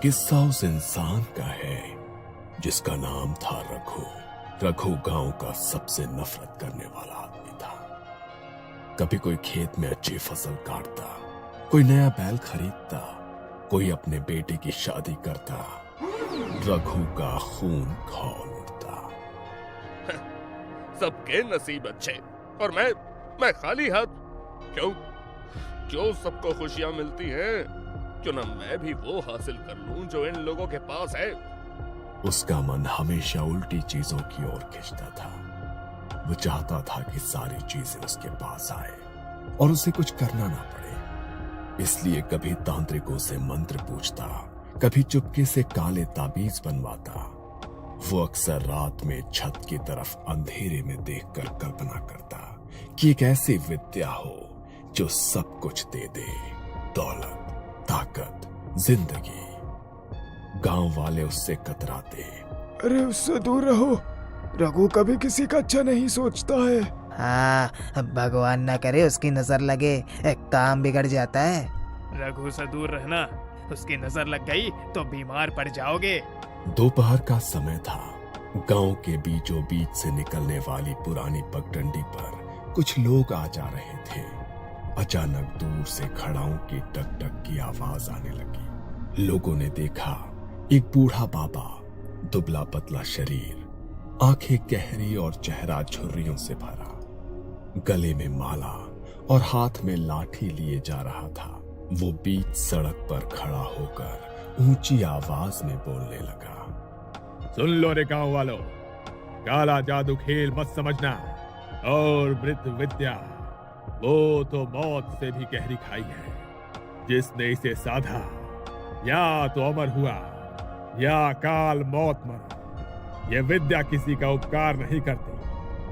किस्सा उस इंसान का है जिसका नाम था रघु। रघु गांव का सबसे नफरत करने वाला आदमी था। कभी कोई खेत में अच्छी फसल काटता, कोई नया बैल खरीदता, कोई अपने बेटे की शादी करता, रघु का खून खौल उठता। सबके नसीब अच्छे और मैं खाली हाथ। क्यों सबको खुशियां मिलती हैं, क्यों ना मैं भी वो हासिल कर लूं जो इन लोगों के पास है। उसका मन हमेशा उल्टी चीजों की ओर खिंचता था। वो चाहता था कि सारी चीजें उसके पास आए और उसे कुछ करना ना पड़े। इसलिए कभी तांत्रिकों से मंत्र पूछता, कभी चुपके से काले ताबीज बनवाता। वो अक्सर रात में छत की तरफ अंधेरे में देखकर कल्पना करता कि एक ऐसी विद्या हो जो सब कुछ दे दे, दौलत, ताकत, जिंदगी। गांव वाले उससे कतराते। अरे उससे दूर रहो, रघु कभी किसी का अच्छा नहीं सोचता है। हाँ, भगवान ना करे उसकी नजर लगे, एक काम बिगड़ जाता है। रघु से दूर रहना, उसकी नजर लग गई तो बीमार पड़ जाओगे। दोपहर का समय था। गांव के बीचों बीच से निकलने वाली पुरानी पगडंडी पर कुछ लोग आ जा रहे थे। अचानक दूर से खड़ाओं की टक टक की आवाज आने लगी। लोगों ने देखा एक बूढ़ा बाबा, दुबला पतला शरीर, आंखें गहरी और चेहरा झुर्रियों से भरा, गले में माला और हाथ में लाठी लिए जा रहा था। वो बीच सड़क पर खड़ा होकर ऊंची आवाज में बोलने लगा। सुन लो रे गांव वालों, काला जादू खेल मत समझना, और मृत विद्या वो तो मौत से भी गहरी खाई है। जिसने इसे साधा या तो अमर हुआ या काल मौत मरा। ये विद्या किसी का उपकार नहीं करती,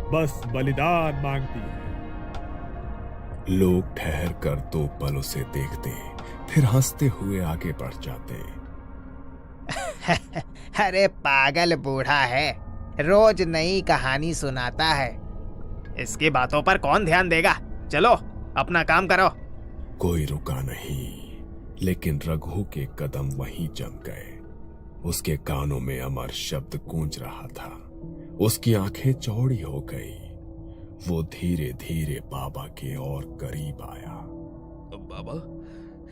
बस बलिदान मांगती है। लोग ठहर कर 2 पल उसे देखते, फिर हंसते हुए आगे बढ़ जाते। अरे पागल बूढ़ा है, रोज नई कहानी सुनाता है। इसकी बातों पर कौन ध्यान देगा, चलो अपना काम करो। कोई रुका नहीं, लेकिन रघु के कदम वहीं जम गए। उसके कानों में अमर शब्द गूंज रहा था। उसकी आंखें चौड़ी हो गई। वो धीरे धीरे बाबा के और करीब आया। बाबा,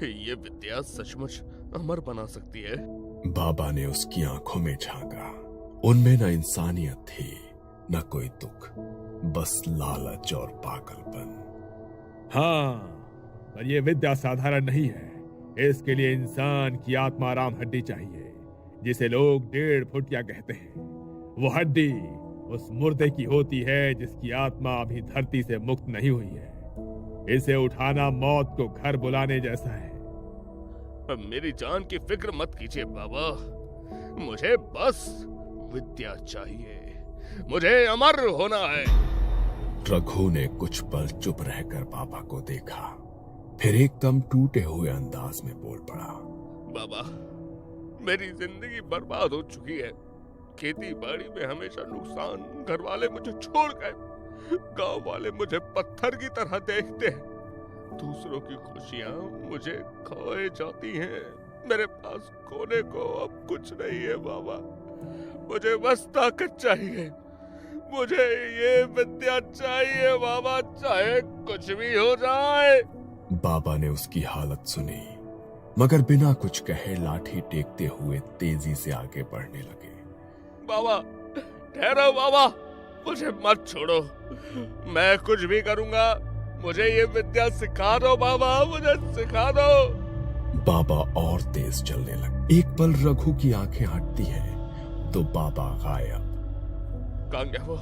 ये विद्या सचमुच अमर बना सकती है। बाबा ने उसकी आंखों में झांका। उनमें न इंसानियत थी, न कोई दुख, बस लालच और पागलपन। हाँ, पर यह विद्या साधारण नहीं है। इसके लिए इंसान की आत्माराम हड्डी चाहिए, जिसे लोग 1.5 फुटिया कहते हैं। वो हड्डी उस मुर्दे की होती है जिसकी आत्मा अभी धरती से मुक्त नहीं हुई है। इसे उठाना मौत को घर बुलाने जैसा है। मेरी जान की फिक्र मत कीजिए बाबा, मुझे बस विद्या चाहिए, मुझे अमर होना है। रघु ने कुछ पल चुप रहकर बाबा को देखा, फिर एकदम टूटे हुए अंदाज में बोल पड़ा। बाबा, मेरी जिंदगी बर्बाद हो चुकी है। खेती बाड़ी में हमेशा नुकसान, घर वाले मुझे छोड़ गए, गांव वाले मुझे पत्थर की तरह देखते हैं, दूसरों की खुशियां मुझे खोए जाती हैं। मेरे पास खोने को अब कुछ नहीं है बाबा, मुझे बस ताकत चाहिए, मुझे ये विद्या चाहिए बाबा, चाहे कुछ भी हो जाए। बाबा ने उसकी हालत सुनी, मगर बिना कुछ कहे लाठी टेकते हुए तेजी से आगे बढ़ने लगे। बाबा ठहरो बाबा, मुझे मत छोड़ो, मैं कुछ भी करूंगा, मुझे ये विद्या सिखा दो बाबा, मुझे सिखा दो। बाबा और तेज चलने लगे। एक पल रघु की आंखें हटती हैं तो बाबा गायब। कहाँ गया वो?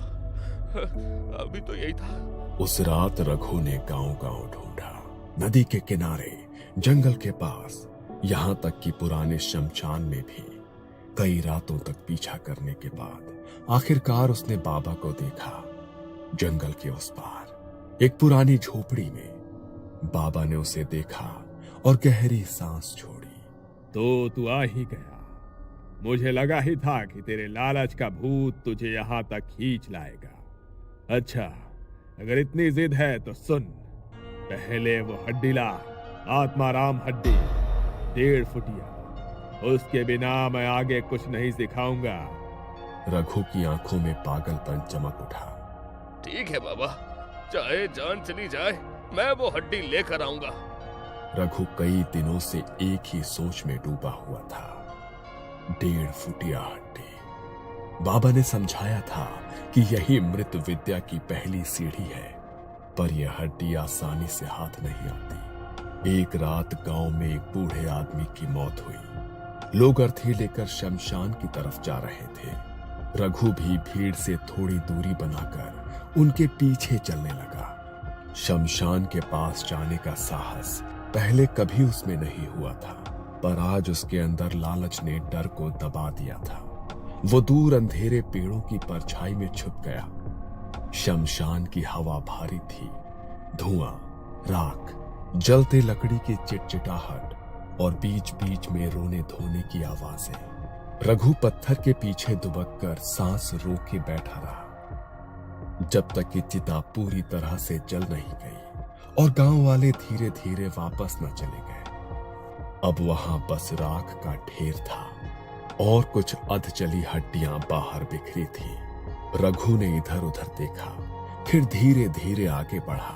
अभी तो यही था। उस रात रघु ने गांव-गांव ढूंढा, नदी के किनारे, जंगल के पास, यहाँ तक कि पुराने शमशान में भी। कई रातों तक पीछा करने के बाद आखिरकार उसने बाबा को देखा। जंगल के उस पार एक पुरानी झोपड़ी में बाबा ने उसे देखा और गहरी सांस छोड़ी। तो तू आ ही गया। मुझे लगा ही था कि तेरे लालच का भूत तुझे यहाँ तक खींच लाएगा। अच्छा, अगर इतनी जिद है तो सुन, पहले वो हड्डी ला, आत्माराम हड्डी, 1.5 फुटिया। उसके बिना मैं आगे कुछ नहीं सिखाऊंगा। रघु की आंखों में पागलपन चमक उठा। ठीक है बाबा, चाहे जान चली जाए मैं वो हड्डी लेकर आऊंगा। रघु कई दिनों से एक ही सोच में डूबा हुआ था। 1.5 फुटिया हड्डी। बाबा ने समझाया था कि यही मृत विद्या की पहली सीढ़ी है, पर यह हड्डी आसानी से हाथ नहीं आती। एक रात गांव में एक बूढ़े आदमी की मौत हुई। लोग अर्थी लेकर शमशान की तरफ जा रहे थे। रघु भी भीड़ से थोड़ी दूरी बनाकर उनके पीछे चलने लगा। शमशान के पास जाने का साहस पहले कभी उसमें नहीं हुआ था, पर आज उसके अंदर लालच ने डर को दबा दिया था। वो दूर अंधेरे पेड़ों की परछाई में छुप गया। शमशान की हवा भारी थी। धुआं, राख, जलते लकड़ी की चिटचिटाहट और बीच बीच में रोने धोने की आवाजें। रघु पत्थर के पीछे दुबककर सांस रोके बैठा रहा, जब तक कि चिता पूरी तरह से जल नहीं गई और गांव वाले धीरे धीरे वापस न चले गए। अब वहां बस राख का ढेर था और कुछ अधजली हड्डियां बाहर बिखरी थी। रघु ने इधर उधर देखा, फिर धीरे धीरे आगे बढ़ा।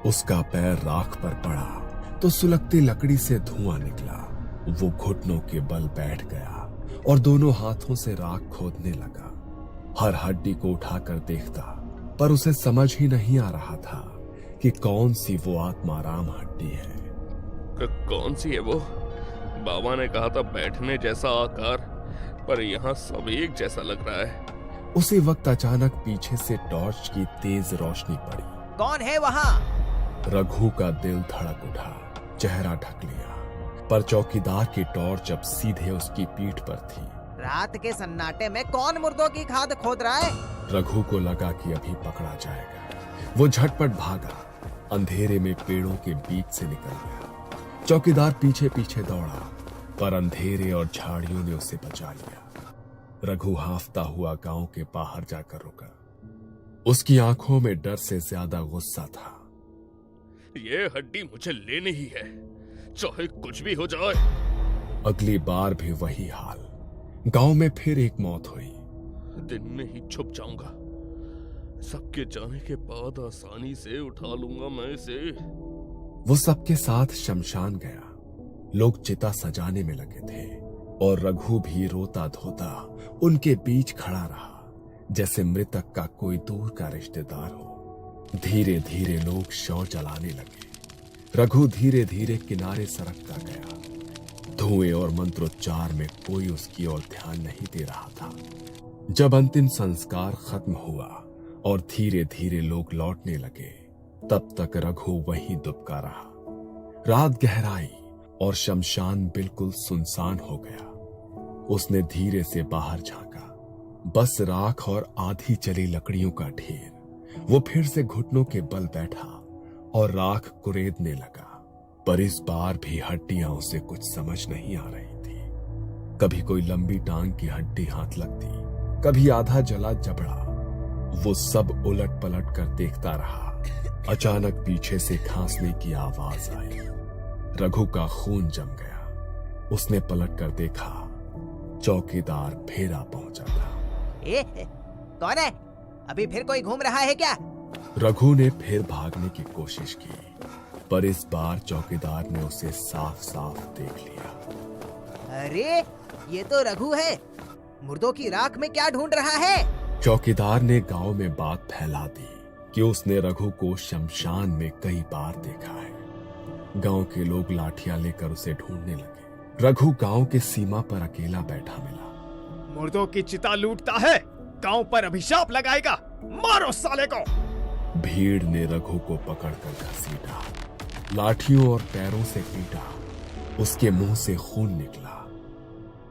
उसका पैर राख पर पड़ा तो सुलगती लकड़ी से धुआं निकला। वो घुटनों के बल बैठ गया और दोनों हाथों से राख खोदने लगा। हर हड्डी को उठाकर देखता, पर उसे समझ ही नहीं आ रहा था कि कौन सी वो आत्माराम हड्डी है। कौन सी है वो? बाबा ने कहा था बैठने जैसा आकार, पर यहाँ सब एक जैसा लग रहा है। उसी वक्त अचानक पीछे से टॉर्च की तेज रोशनी पड़ी। कौन है वहाँ? रघु का दिल धड़क उठा, चेहरा ढक लिया, पर चौकीदार की टॉर्च अब सीधे उसकी पीठ पर थी। रात के सन्नाटे में कौन मुर्दों की खाद खोद रहा है? रघु को लगा कि अभी पकड़ा जाएगा। वो झटपट भागा, अंधेरे में पेड़ों के बीच से निकल गया। चौकीदार पीछे पीछे दौड़ा, पर अंधेरे और झाड़ियों ने उसे बचा लिया। रघु हाफता हुआ गांव के बाहर जाकर रुका। उसकी आंखों में डर से ज्यादा गुस्सा था। ये हड्डी मुझे लेनी ही है, चाहे कुछ भी हो जाए। अगली बार भी वही हाल। गांव में फिर एक मौत हुई। दिन में ही छुप जाऊंगा, सबके जाने के बाद आसानी से उठा लूंगा मैं इसे। वो सबके साथ शमशान गया। लोग चिता सजाने में लगे थे और रघु भी रोता धोता उनके बीच खड़ा रहा, जैसे मृतक का कोई दूर का रिश्तेदार हो। धीरे धीरे लोग शव जलाने लगे। रघु धीरे धीरे किनारे सरकता गया। धुएं और मंत्रोच्चार में कोई उसकी ओर ध्यान नहीं दे रहा था। जब अंतिम संस्कार खत्म हुआ और धीरे धीरे लोग लौटने लगे, तब तक रघु वहीं दुबका रहा। रात गहराई और शमशान बिल्कुल सुनसान हो गया। उसने धीरे से बाहर झांका। बस राख और आधी जली लकड़ियों का ढेर। वो फिर से घुटनों के बल बैठा और राख कुरेदने लगा, पर इस बार भी हड्डियां उसे कुछ समझ नहीं आ रही थी। कभी कोई लंबी टांग की हड्डी हाथ लगती, कभी आधा जला जबड़ा। वो सब उलट पलट कर देखता रहा। अचानक पीछे से खांसने की आवाज आई। रघु का खून जम गया। उसने पलट कर देखा, चौकीदार भेड़ा पहुंचा था। कौन है? अभी फिर कोई घूम रहा है क्या? रघु ने फिर भागने की कोशिश की, पर इस बार चौकीदार ने उसे साफ साफ देख लिया। अरे ये तो रघु है। मुर्दों की राख में क्या ढूंढ रहा है? चौकीदार ने गांव में बात फैला दी कि उसने रघु को शमशान में कई बार देखा है। गांव के लोग लाठियां लेकर उसे ढूंढने लगे। रघु गांव के सीमा पर अकेला बैठा मिला। मुर्दों की चिता लूटता है, गांव पर अभिशाप लगाएगा। मारो साले को। भीड़ ने रघु को पकड़कर घसीटा, लाठियों और पैरों से पीटा। उसके मुंह से खून निकला।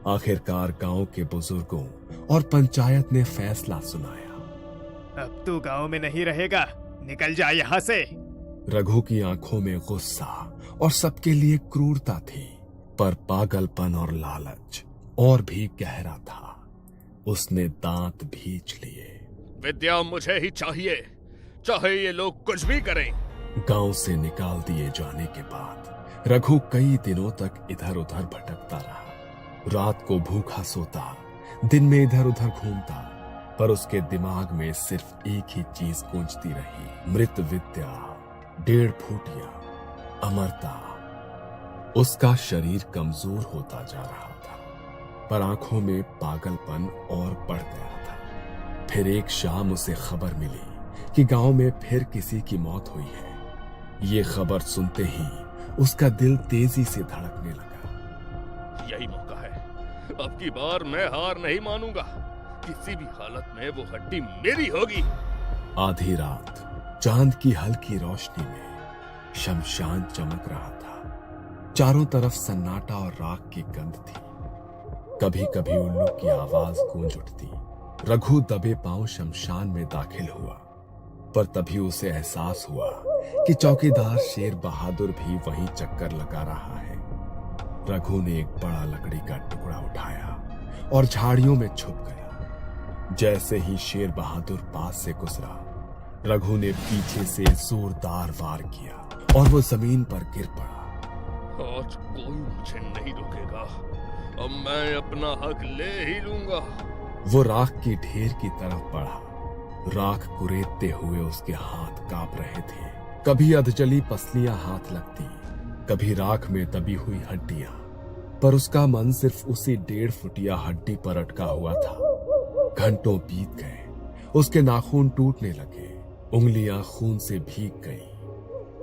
आखिरकार गांव के बुजुर्गों और पंचायत ने फैसला सुनाया। अब तू गांव में नहीं रहेगा, निकल जा यहाँ से। रघु की आंखों में गुस्सा और सबके लिए क्रूरता थी, पर पागलपन और लालच और भी गहरा था। उसने दांत भींच लिए। विद्या मुझे ही चाहिए, चाहे ये लोग कुछ भी करें। गांव से निकाल दिए जाने के बाद रघु कई दिनों तक इधर उधर भटकता रहा। रात को भूखा सोता, दिन में इधर उधर घूमता, पर उसके दिमाग में सिर्फ एक ही चीज गूंजती रही, मृत विद्या, 1.5 फुटिया, अमरता। उसका शरीर कमजोर होता जा रहा था, पर आंखों में पागलपन और बढ़ गया था। फिर एक शाम उसे खबर मिली कि गांव में फिर किसी की मौत हुई है। ये खबर सुनते ही उसका दिल तेजी से धड़कने लगा। यही मौका है, अब की बार मैं हार नहीं मानूंगा। किसी भी हालत में वो हड्डी मेरी होगी। आधी रात चांद की हल्की रोशनी में शमशान चमक रहा था। चारों तरफ सन्नाटा और राख की गंध थी। कभी कभी उल्लू की आवाज गूंज उठती। रघु दबे पांव शमशान में दाखिल हुआ, पर तभी उसे एहसास हुआ कि चौकीदार शेर बहादुर भी वहीं चक्कर लगा रहा है। रघु ने एक बड़ा लकड़ी का टुकड़ा उठाया और झाड़ियों में छुप गया। जैसे ही शेर बहादुर पास से गुजरा, रघु ने पीछे से जोरदार वार किया और वो जमीन पर गिर पड़ा। आज कोई मुझे नहीं रोकेगा। अब मैं अपना हक ले ही लूंगा। वो राख की ढेर की तरफ बढ़ा। राख कुरेदते हुए उसके हाथ कांप रहे थे। कभी अधजली पसलियां हाथ लगती, कभी राख में दबी हुई हड्डियां, पर उसका मन सिर्फ उसी 1.5 फुटिया हड्डी पर अटका हुआ था। घंटों बीत गए, उसके नाखून टूटने लगे, उंगलियां खून से भीग गई।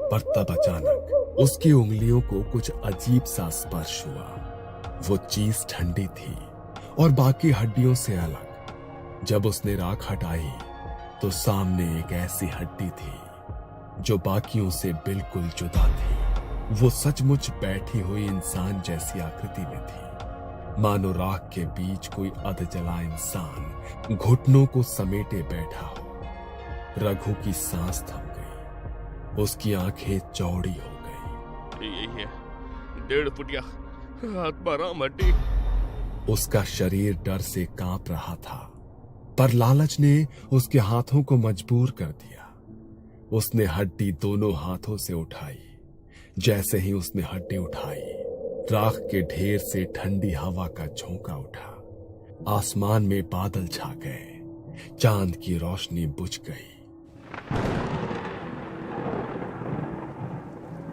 पर तब अचानक उसकी उंगलियों को कुछ अजीब सा स्पर्श हुआ। वो चीज ठंडी थी और बाकी हड्डियों से अलग। जब उसने राख हटाई तो सामने एक ऐसी हड्डी थी जो बाकियों से बिल्कुल जुदा थी। वो सचमुच बैठी हुई इंसान जैसी आकृति में थी, मानो राख के बीच कोई अधजला इंसान घुटनों को समेटे बैठा हो। रघु की सांस थम गई, उसकी आंखें चौड़ी हो गई। यही है 1.5 फुटिया आत्माराम हड्डी। उसका शरीर डर से कांप रहा था, पर लालच ने उसके हाथों को मजबूर कर दिया। उसने हड्डी दोनों हाथों से उठाई। जैसे ही उसने हड्डी उठाई, राख के ढेर से ठंडी हवा का झोंका उठा। आसमान में बादल छा गए, चांद की रोशनी बुझ गई।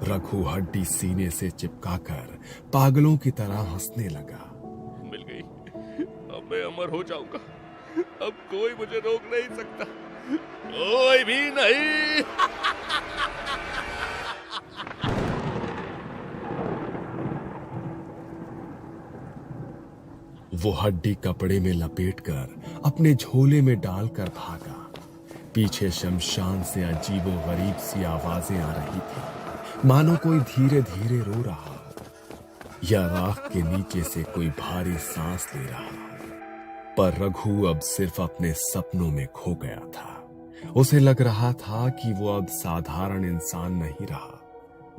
रघु हड्डी सीने से चिपकाकर पागलों की तरह हंसने लगा। मिल गई, अब मैं अमर हो जाऊंगा। अब कोई मुझे रोक नहीं सकता, कोई भी नहीं। वो हड्डी कपड़े में लपेटकर अपने झोले में डालकर भागा। पीछे शमशान से अजीबोगरीब सी आवाजें आ रही थी, मानो कोई धीरे धीरे रो रहा हो या राख के नीचे से कोई भारी सांस ले रहा हो। पर रघु अब सिर्फ अपने सपनों में खो गया था। उसे लग रहा था कि वो अब साधारण इंसान नहीं रहा,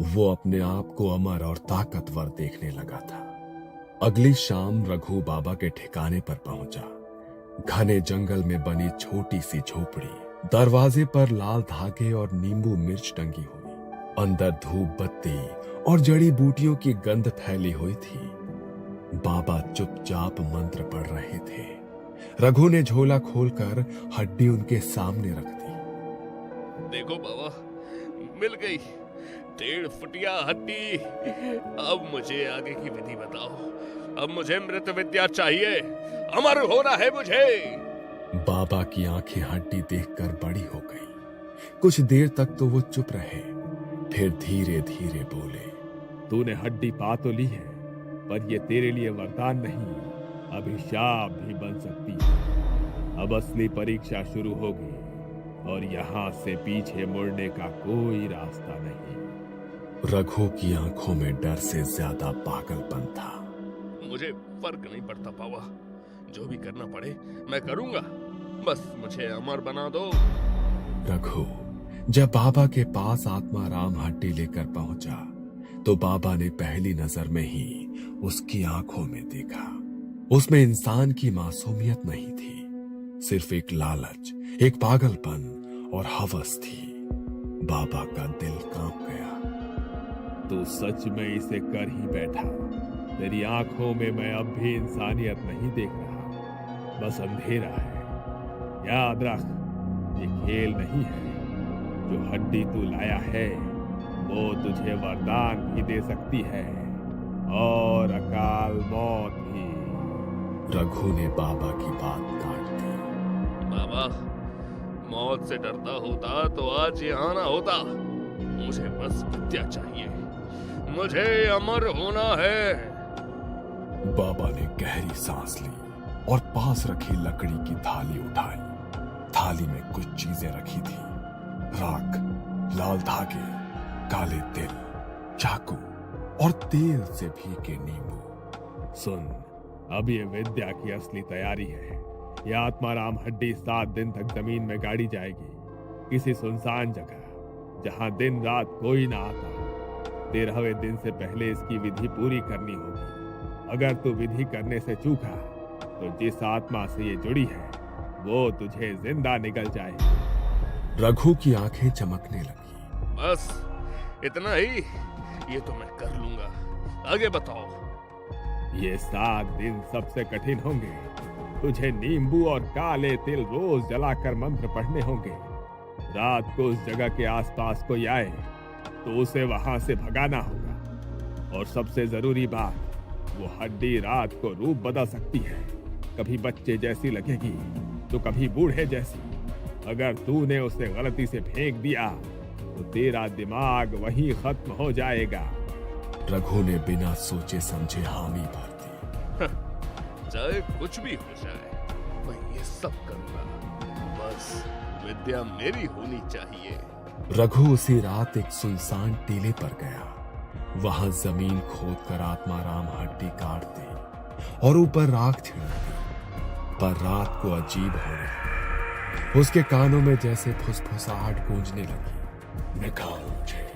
वो अपने आप को अमर और ताकतवर देखने लगा था। अगली शाम रघु बाबा के ठिकाने पर पहुंचा। घने जंगल में बनी छोटी सी झोपड़ी, दरवाजे पर लाल धागे और नींबू मिर्च टंगी हुई। अंदर धूप बत्ती और जड़ी बूटियों की गंध फैली हुई थी। बाबा चुपचाप मंत्र पढ़ रहे थे। रघु ने झोला खोलकर हड्डी उनके सामने रख दी। देखो बाबा, मिल गई 1.5 फुटिया हड्डी। अब मुझे आगे की विधि बताओ। अब मुझे मृत विद्या चाहिए, अमर होना है मुझे। बाबा की आंखें हड्डी देखकर बड़ी हो गई। कुछ देर तक तो वो चुप रहे, फिर धीरे धीरे बोले। तूने हड्डी पा तो ली है, पर ये तेरे लिए वरदान नहीं, अभिशाप भी बन सकती है। अब असली परीक्षा शुरू होगी और यहाँ से पीछे मुड़ने का कोई रास्ता नहीं। रघु की आंखों में डर से ज्यादा पागलपन था। मुझे फर्क नहीं पड़ता बाबा, जो भी करना पड़े मैं करूंगा, बस मुझे अमर बना दो। रघु जब बाबा के पास आत्माराम हड्डी लेकर पहुंचा तो बाबा ने पहली नजर में ही उसकी आंखों में देखा। उसमें इंसान की मासूमियत नहीं थी, सिर्फ एक लालच, एक पागलपन और हवस थी। बाबा का दिल कांप गया। तू सच में इसे कर ही बैठा। तेरी आंखों में मैं अब भी इंसानियत नहीं देख रहा, बस अंधेरा है। याद रख, ये खेल नहीं है। जो हड्डी तू लाया है वो तुझे वरदान भी दे सकती है, और अकाल मौत भी। रघु ने बाबा की बात काट दी। बाबा, मौत से डरता होता तो आज यहाँ ना होता। मुझे बस विद्या चाहिए, मुझे अमर होना है। बाबा ने गहरी सांस ली और पास रखी लकड़ी की थाली उठाई। थाली में कुछ चीजें रखी थी, राख, लाल धागे, काले तिल, चाकू और तेल से भीगे नींबू। सुन, अब ये विद्या की असली तैयारी है। यह आत्माराम हड्डी 7 दिन तक जमीन में गाड़ी जाएगी, किसी सुनसान जगह जहां दिन रात कोई ना आता। 13वें दिन से पहले इसकी विधि पूरी करनी होगी। अगर तू विधि करने से चूका तो जिस आत्मा से ये जुड़ी है वो तुझे जिंदा निगल जाएगी। रघु की आंखें चमकने लगी। बस इतना ही? ये तो मैं कर लूंगा। आगे बताओ। ये 7 दिन सबसे कठिन होंगे। तुझे नींबू और काले तिल रोज जलाकर मंत्र पढ़ने होंगे। रात को उस जगह के आसपास कोई आए तो उसे वहां से भगाना होगा। और सबसे जरूरी बात, वो हड्डी रात को रूप बदल सकती है। कभी बच्चे जैसी लगेगी तो कभी बूढ़े जैसी। अगर तूने उसे गलती से फेंक दिया तो तेरा दिमाग वहीं खत्म हो जाएगा। रघु ने बिना सोचे समझे हामी भर दी। चाहे कुछ भी हो जाए, मैं ये सब करूंगा। बस विद्या मेरी होनी चाहिए। रघु उसी रात एक सुनसान टीले पर गया। वहां जमीन खोदकर आत्माराम हड्डी काट दी और ऊपर राख छिड़क दी। पर रात को अजीब हो रही। उसके कानों में जैसे फुसफुसाहट गूंजने लगी। निकाल मुझे,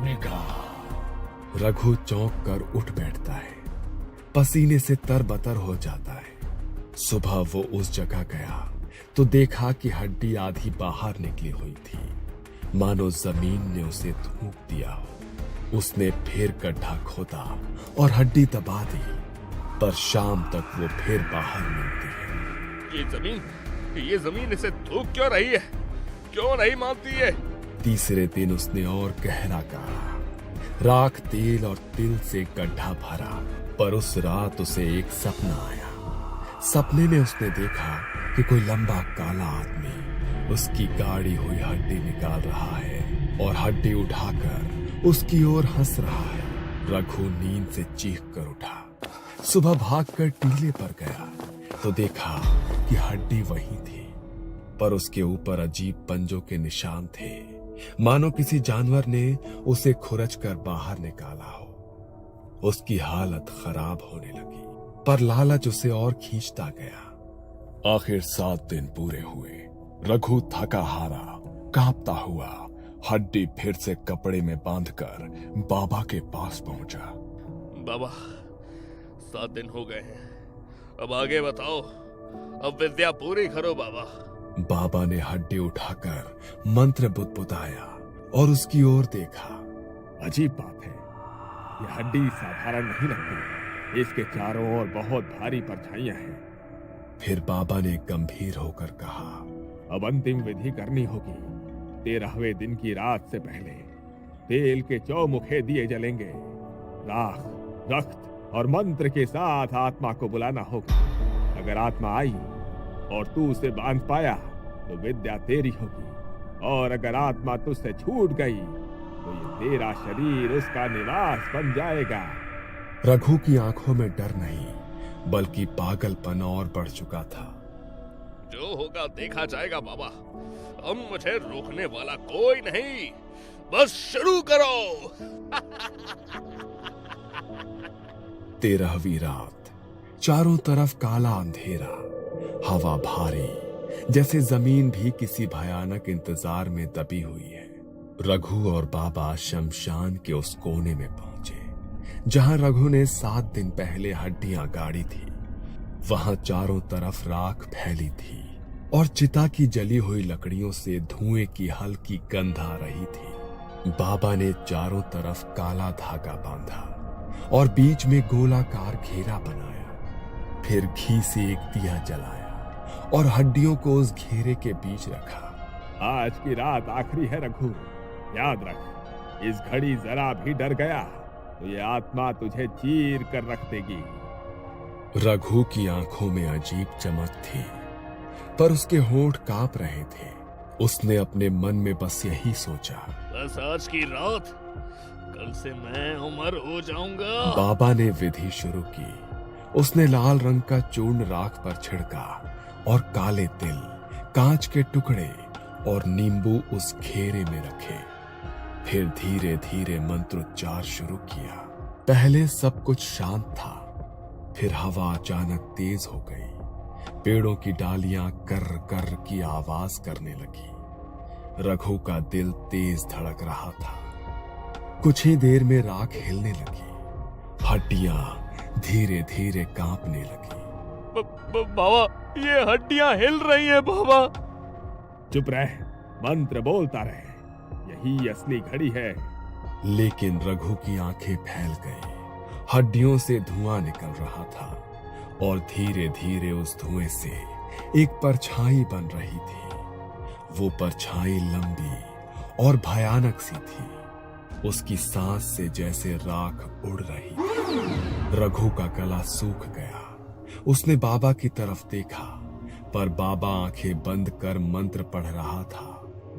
निकाल। रघु चौंक कर उठ बैठता है, पसीने से तरबतर हो जाता है। सुबह वो उस जगह गया तो देखा कि हड्डी आधी बाहर निकली हुई थी, मानो जमीन ने उसे थूक दिया हो। उसने फिर गड्ढा खोदा और हड्डी दबा दी, पर शाम तक वो फिर बाहर निकलती है। ये जमीन इसे थूक क्यों रही है? क्यों नहीं मानती है? तीसरे दिन उसने और गहरा गाड़ा, राख, तेल और तिल से गड्ढा भरा। पर उस रात उसे एक सपना आया। सपने में उसने देखा कि कोई लंबा काला आदमी उसकी गाड़ी हुई हड्डी निकाल रहा है और हड्डी उठाकर उसकी ओर हंस रहा है। रघु नींद से चीख कर उठा। सुबह भागकर टीले पर गया तो देखा कि हड्डी वही थी, पर उसके ऊपर अजीब पंजों के निशान थे, मानो किसी जानवर ने उसे खुरच कर बाहर निकाला हो। उसकी हालत खराब होने लगी, पर लालच उसे और खींचता गया। आखिर 7 दिन पूरे हुए। रघु थका हारा, कांपता हुआ हड्डी फिर से कपड़े में बांधकर बाबा के पास पहुंचा। बाबा, 7 दिन हो गए हैं, अब आगे बताओ। अब विद्या पूरी करो बाबा। बाबा ने हड्डी उठाकर मंत्र बुदबुदाया और उसकी ओर देखा। अजीब बात है, यह हड्डी साधारण नहीं लगती। इसके चारों ओर बहुत भारी परछाइयां हैं। फिर बाबा ने गंभीर होकर कहा, अब अंतिम विधि करनी होगी। 13वें दिन की रात से पहले तेल के चौमुखे दिए जलेंगे। राख, रक्त और मंत्र के साथ आत्मा को बुलाना होगा। अगर आत्मा आई और तू उसे बांध पाया तो विद्या तेरी होगी, और अगर आत्मा तुझसे छूट गई तो ये तेरा शरीर उसका निवास बन जाएगा। रघु की आंखों में डर नहीं बल्कि पागलपन और बढ़ चुका था। जो होगा देखा जाएगा बाबा। अब मुझे रोकने वाला कोई नहीं, बस शुरू करो। 13वीं रात। चारों तरफ काला अंधेरा, हवा भारी, जैसे जमीन भी किसी भयानक इंतजार में दबी हुई है। रघु और बाबा शमशान के उस कोने में पहुंचे जहां रघु ने 7 दिन पहले हड्डियां गाड़ी थी। वहां चारों तरफ राख फैली थी और चिता की जली हुई लकड़ियों से धुएं की हल्की गंध आ रही थी। बाबा ने चारों तरफ काला धागा बांधा और बीच में गोलाकार घेरा बनाया। फिर घी से एक दिया जलाया और हड्डियों को उस घेरे के बीच रखा। आज की रात आखिरी है रघु, याद रख, इस घड़ी जरा भी डर गया तो ये आत्मा तुझे चीर कर रख देगी। रघु की आंखों में अजीब चमक थी, पर उसके होंठ कांप रहे थे। उसने अपने मन में बस यही सोचा, बस आज की रात, कल से मैं अमर हो जाऊंगा। बाबा ने विधि शुरू की। उसने लाल रंग का चूर्ण राख पर छिड़का और काले तिल, कांच के टुकड़े और नींबू उस घेरे में रखे। फिर धीरे धीरे मंत्रोच्चार शुरू किया। पहले सब कुछ शांत था, फिर हवा अचानक तेज हो गई। पेड़ों की डालियां कर कर की आवाज करने लगी। रघु का दिल तेज धड़क रहा था। कुछ ही देर में राख हिलने लगी, हड्डियां धीरे धीरे कांपने लगी। बाबा, ये हड्डियां हिल रही हैं बाबा। चुप रह, मंत्र बोलता रहे, यही असली घड़ी है। लेकिन रघु की आंखें फैल गई। हड्डियों से धुआं निकल रहा था और धीरे धीरे उस धुएं से एक परछाई बन रही थी। वो परछाई लंबी और भयानक सी थी। उसकी सांस से जैसे राख उड़ रही थी। रघु का गला सूख गया। उसने बाबा की तरफ देखा, पर बाबा आंखें बंद कर मंत्र पढ़ रहा था।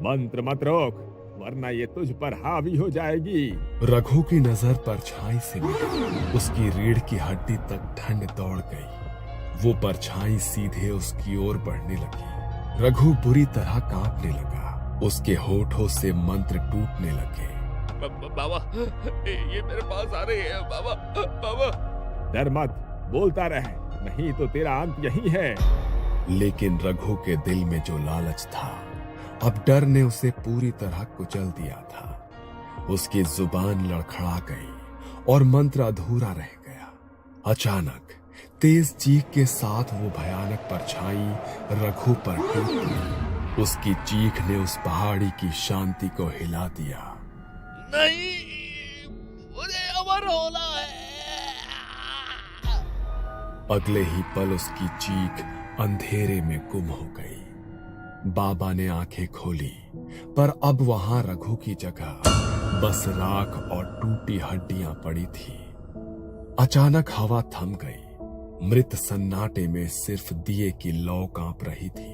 मंत्र मत रोक, वरना ये तुझ पर हावी हो जाएगी। रघु की नजर परछाई से मिली। उसकी रीढ़ की हड्डी तक ठंड दौड़ गई। वो परछाई सीधे उसकी ओर बढ़ने लगी। रघु बुरी तरह कांपने लगा। उसके होठों से मंत्र टूटने लगे। बाबा, ये मेरे पास आ रही है। बाबा, बाबा। डर मत, बोलता रहे, नहीं तो तेरा अंत यही है। लेकिन रघु के दिल में जो लालच था, अब डर ने उसे पूरी तरह कुचल दिया था। उसकी जुबान लड़खड़ा गई और मंत्र अधूरा रह गया। अचानक तेज चीख के साथ वो भयानक परछाई रघु पर टूट गई। उसकी चीख ने उस पहाड़ी की शांति को हिला दिया। नहीं, मुझे अमर होना है। अगले ही पल उसकी चीख अंधेरे में गुम हो गई। बाबा ने आंखें खोली, पर अब वहां रघु की जगह बस राख और टूटी हड्डियां पड़ी थी। अचानक हवा थम गई। मृत सन्नाटे में सिर्फ दिए की लौ कांप रही थी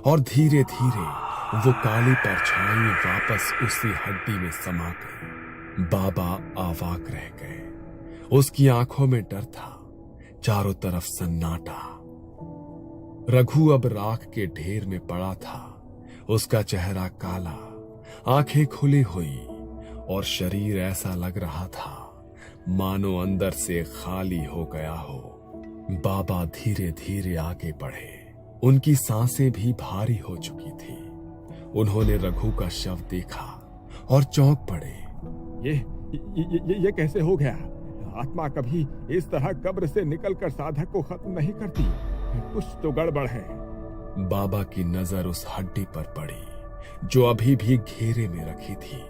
और धीरे धीरे वो काली परछाई वापस उसी हड्डी में समा गई। बाबा अवाक रह गए। उसकी आंखों में डर था, चारों तरफ सन्नाटा। रघु अब राख के ढेर में पड़ा था। उसका चेहरा काला, आंखें खुली हुई और शरीर ऐसा लग रहा था मानो अंदर से खाली हो गया हो। बाबा धीरे धीरे आगे बढ़े। उनकी सांसें भी भारी हो चुकी थी। उन्होंने रघु का शव देखा और चौंक पड़े। ये कैसे हो गया? आत्मा कभी इस तरह कब्र से निकलकर साधक को खत्म नहीं करती। कुछ तो गड़बड़ है। बाबा की नजर उस हड्डी पर पड़ी जो अभी भी घेरे में रखी थी।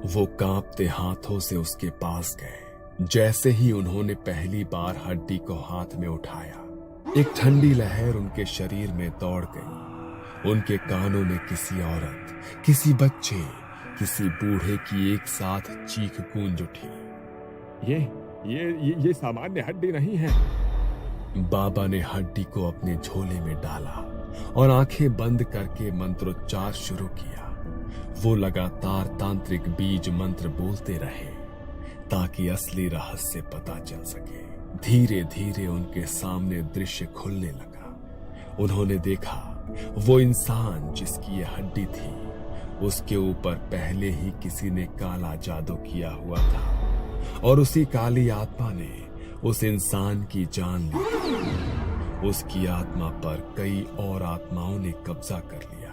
वो कांपते हाथों से उसके पास गए। जैसे ही उन्होंने पहली बार हड्डी को हाथ में उठाया, एक ठंडी लहर उनके शरीर में दौड़ गई। उनके कानों में किसी औरत, किसी बच्चे, किसी बूढ़े की एक साथ चीख गूंज उठी। ये सामान्य हड्डी नहीं है। बाबा ने हड्डी को अपने झोले में डाला और आंखें बंद करके मंत्रोच्चार शुरू किया। वो लगातार तांत्रिक बीज मंत्र बोलते रहे ताकि असली रहस्य पता चल सके। धीरे धीरे उनके सामने दृश्य खुलने लगा। उन्होंने देखा वो इंसान जिसकी ये हड्डी थी, उसके ऊपर पहले ही किसी ने काला जादू किया हुआ था और उसी काली आत्मा ने उस इंसान की जान ली। उसकी आत्मा पर कई और आत्माओं ने कब्जा कर लिया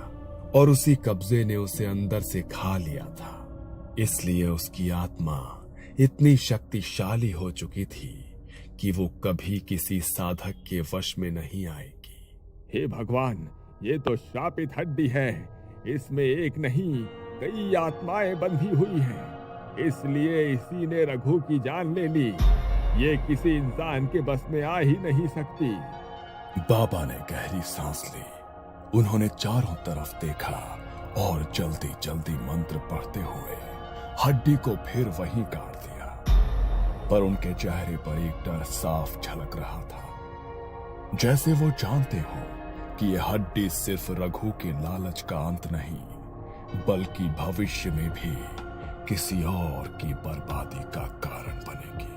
और उसी कब्जे ने उसे अंदर से खा लिया था। इसलिए उसकी आत्मा इतनी शक्तिशाली हो चुकी थी कि वो कभी किसी साधक के वश में नहीं आएगी। हे भगवान, ये तो शापित हड्डी है। इसमें एक नहीं कई आत्माएं बंधी हुई हैं। इसलिए इसी ने रघु की जान ले ली। ये किसी इंसान के बस में आ ही नहीं सकती। बाबा ने गहरी सांस ली। उन्होंने चारों तरफ देखा और जल्दी जल्दी मंत्र पढ़ते हुए हड्डी को फिर वहीं काट दिया। पर उनके चेहरे पर एक डर साफ झलक रहा था, जैसे वो जानते हो कि ये हड्डी सिर्फ रघु के लालच का अंत नहीं, बल्कि भविष्य में भी किसी और की बर्बादी का कारण बनेगी।